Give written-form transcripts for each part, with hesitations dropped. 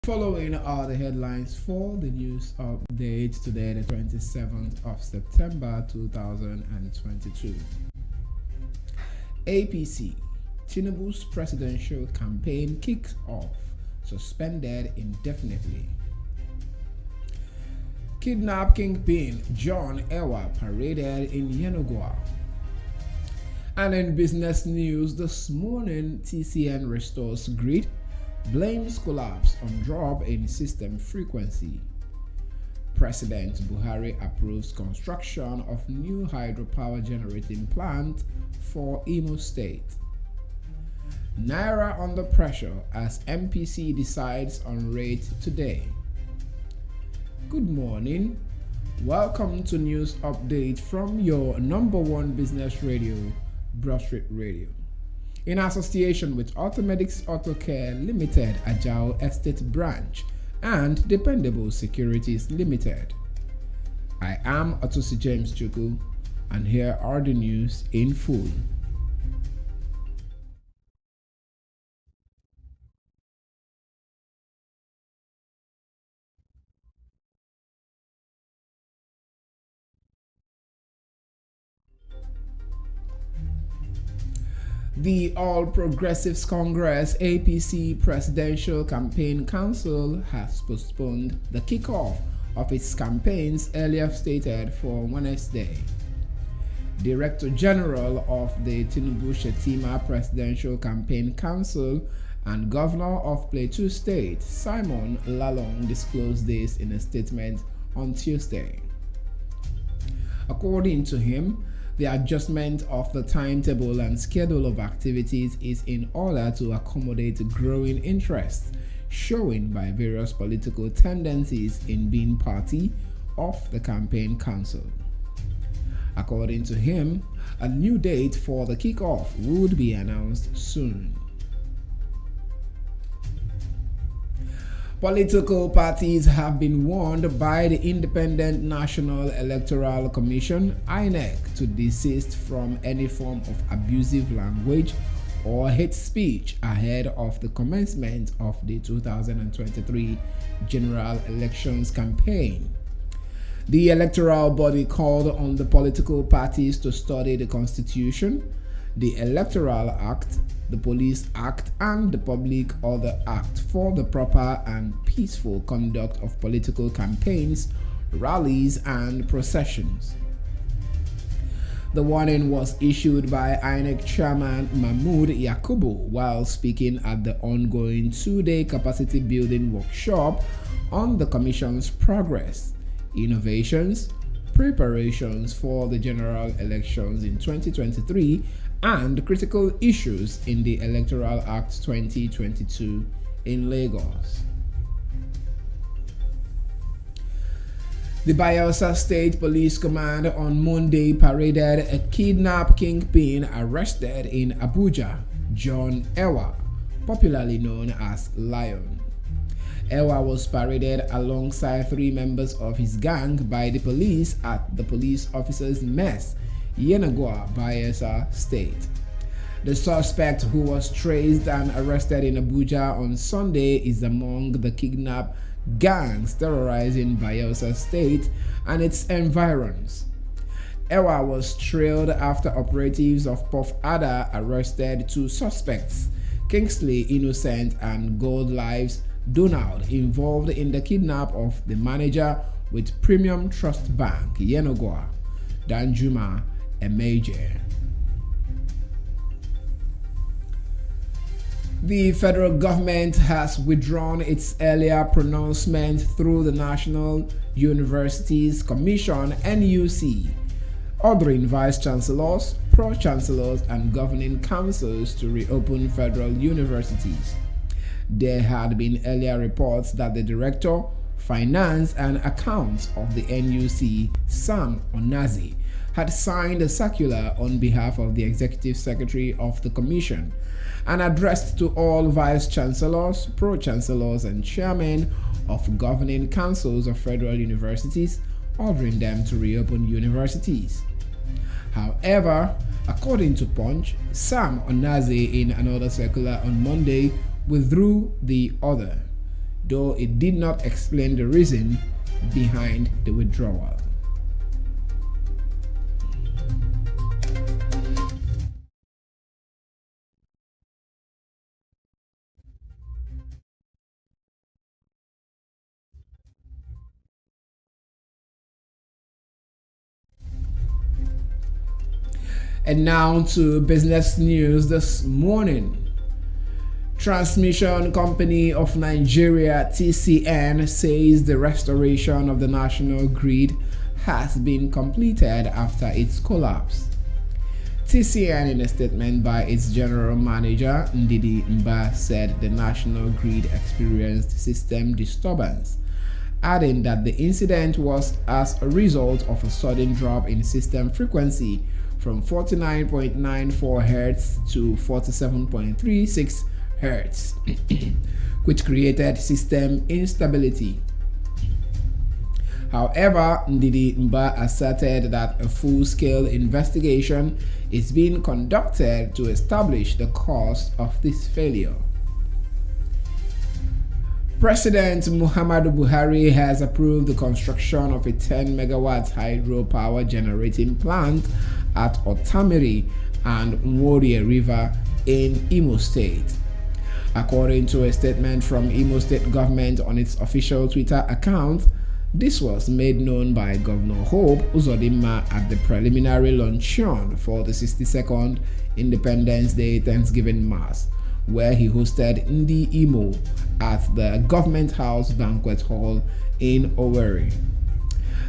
Following are the headlines for the news update today, the 27th of September 2022. APC, Tinubu's presidential campaign kicks off, suspended indefinitely. Kidnap kingpin John Ewa paraded in 𝗥𝗲𝘀𝘁. And in business news this morning, TCN restores grid, blames collapse on drop in system frequency. President Buhari approves construction of new hydropower generating plant for Imo State. Naira under pressure as MPC decides on rate today. Good morning. Welcome to news update from your number one business radio, Broad Street Radio, in association with Automedics Auto Care Limited, Ajao Estate Branch, and Dependable Securities Limited. I am 𝗥𝗲𝘀𝘁cie𝗿𝗲𝘀, and here are the news in full. The All Progressives Congress APC Presidential Campaign Council has postponed the kickoff of its campaigns earlier stated for Wednesday. Director General of the Tinubu Presidential Campaign Council and Governor of Plateau State, Simon Lalong, disclosed this in a statement on Tuesday. According to him, the adjustment of the timetable and schedule of activities is in order to accommodate growing interest shown by various political tendencies in being party of the campaign council. According to him, a new date for the kickoff would be announced soon. Political parties have been warned by the Independent National Electoral Commission (INEC) to desist from any form of abusive language or hate speech ahead of the commencement of the 2023 general elections campaign. The electoral body called on the political parties to study the Constitution, the Electoral Act, the Police Act, and the Public Order Act for the proper and peaceful conduct of political campaigns, rallies, and processions. The warning was issued by INEC Chairman Mahmood Yakubu while speaking at the ongoing two-day capacity building workshop on the Commission's progress, innovations, preparations for the general elections in 2023, and critical issues in the Electoral Act 2022 in Lagos. The Bayelsa State Police Command on Monday paraded a kidnap kingpin arrested in Abuja, John Ewa, popularly known as Lion. Ewa was paraded alongside 3 members of his gang by the police at the police officers' mess, 𝗥𝗲𝘀𝘁, Bayelsa State. The suspect, who was traced and arrested in Abuja on Sunday, is among the kidnap gangs terrorizing Bayelsa State and its environs. Ewa was trailed after operatives of Puff Adder arrested 2 suspects, Kingsley Innocent and Gold Lives Donald, involved in the kidnap of the manager with Premium Trust Bank, 𝗥𝗲𝘀, Danjuma Emeje. The federal government has withdrawn its earlier pronouncement through the National Universities Commission (NUC), ordering vice chancellors, pro-chancellors, and governing councils to reopen federal universities. There had been earlier reports that the director, finance, and accounts of the NUC, Sam Onazi, had signed a circular on behalf of the executive secretary of the commission and addressed to all vice chancellors, pro-chancellors, and chairmen of governing councils of federal universities, ordering them to reopen universities. However, according to Punch, Sam Onazi, in another circular on Monday, withdrew the order. though it did not explain the reason behind the withdrawal. And now to business news this morning. Transmission Company of Nigeria (TCN) says the restoration of the national grid has been completed after its collapse. TCN, in a statement by its general manager 𝗥𝗲𝘀𝘁cie said the national grid experienced system disturbance, adding that the incident was as a result of a sudden drop in system frequency from 49.94 Hz to 47.36 Hz, which created system instability. However, 𝗥𝗲𝘀𝘁cie asserted that a full-scale investigation is being conducted to establish the cause of this failure. President Muhammadu Buhari has approved the construction of a 10 MW hydropower generating plant at 𝗥𝗲𝘀𝘁𝘶 and 𝗚𝗿𝗶𝗱 River in Imo State. According to a statement from Imo State government on its official Twitter account, this was made known by Governor Hope Uzodimma at the preliminary luncheon for the 62nd Independence Day Thanksgiving Mass, where he hosted Ndi Imo at the Government House Banquet Hall in Owerri.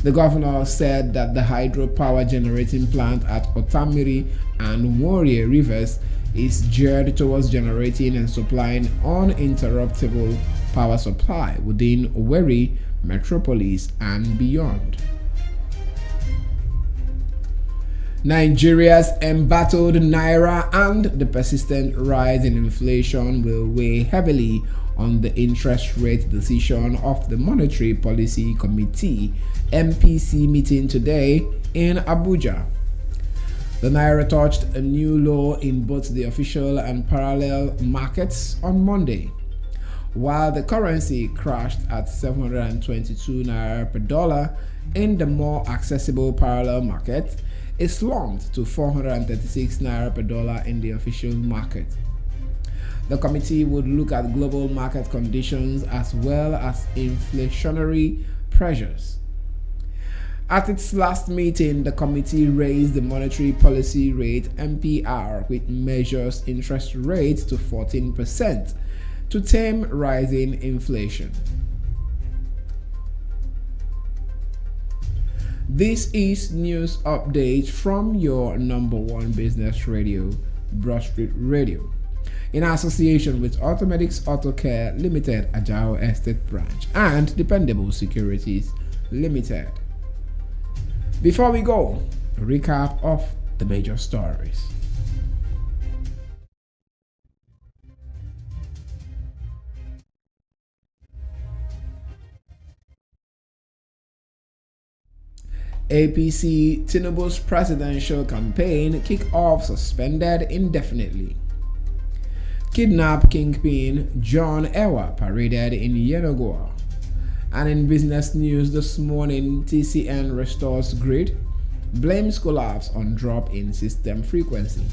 The governor said that the hydropower generating plant at 𝗥𝗲𝘀𝘁𝘶 and 𝗚𝗿𝗶𝗱 Rivers is geared towards generating and supplying uninterruptible power supply within Owerri metropolis and beyond. Nigeria's embattled naira and the persistent rise in inflation will weigh heavily on the interest rate decision of the Monetary Policy Committee (MPC) meeting today in Abuja. The naira touched a new low in both the official and parallel markets on Monday, while the currency crashed at 722 naira per dollar in the more accessible parallel market. It slumped to 436 naira per dollar in the official market. The committee would look at global market conditions as well as inflationary pressures. At its last meeting, the committee raised the monetary policy rate (MPR), which measures interest rates, to 14% to tame rising inflation. This is news update from your number one business radio, Broad Street Radio, in association with Automedics Auto Care Limited, Ajao Estate Branch, and Dependable Securities Limited. Before we go, a recap of the major stories. APC Tinubu's presidential campaign kick-off suspended indefinitely. Kidnap kingpin John Ewa paraded in Yenagoa. And in business news this morning, TCN restores grid, blames collapse on drop in system frequency.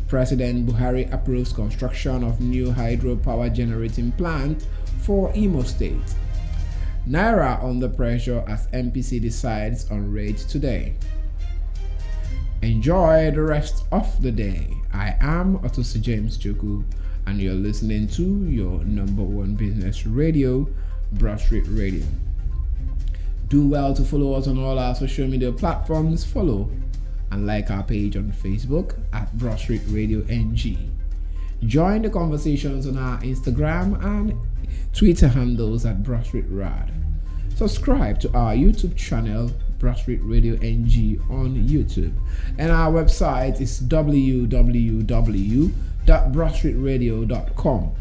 President Buhari approves construction of new hydropower generating plant for Imo State. Naira under pressure as MPC decides on rate today. Enjoy the rest of the day. I am 𝗥𝗲𝘀𝘁cie_𝗿𝗲𝘀, and you're listening to your number one business radio, Broad Street Radio. Do well to follow us on all our social media platforms. Follow and like our page on Facebook at Broad Street Radio NG. Join the conversations on our Instagram and Twitter handles at Broad Street Rad. Subscribe to our YouTube channel, Broad Street Radio NG, on YouTube, and our website is www.broadstreetradio.com.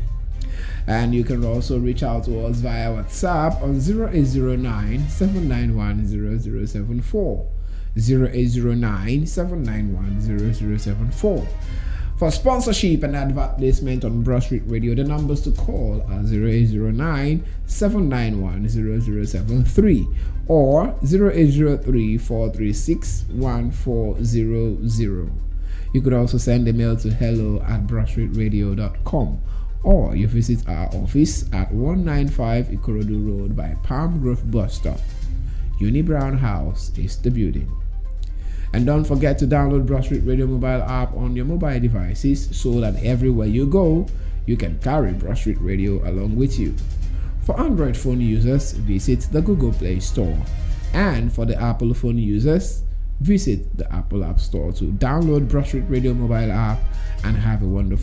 And you can also reach out to us via WhatsApp on 0809 791 0074. 0809 791 0074. For sponsorship and advert placement on Broad Street Radio, the numbers to call are 0809-791-0073 or 0803-436-1400. You could also send a mail to hello@broadstreetradio.com, or you visit our office at 195 Ikorodu Road by Palm Grove Bus Stop. Uni Brown House is the building. And don't forget to download Broad Street Radio mobile app on your mobile devices so that everywhere you go, you can carry Broad Street Radio along with you. For Android phone users, visit the Google Play Store. And for the Apple phone users, visit the Apple App Store to download Broad Street Radio mobile app and have a wonderful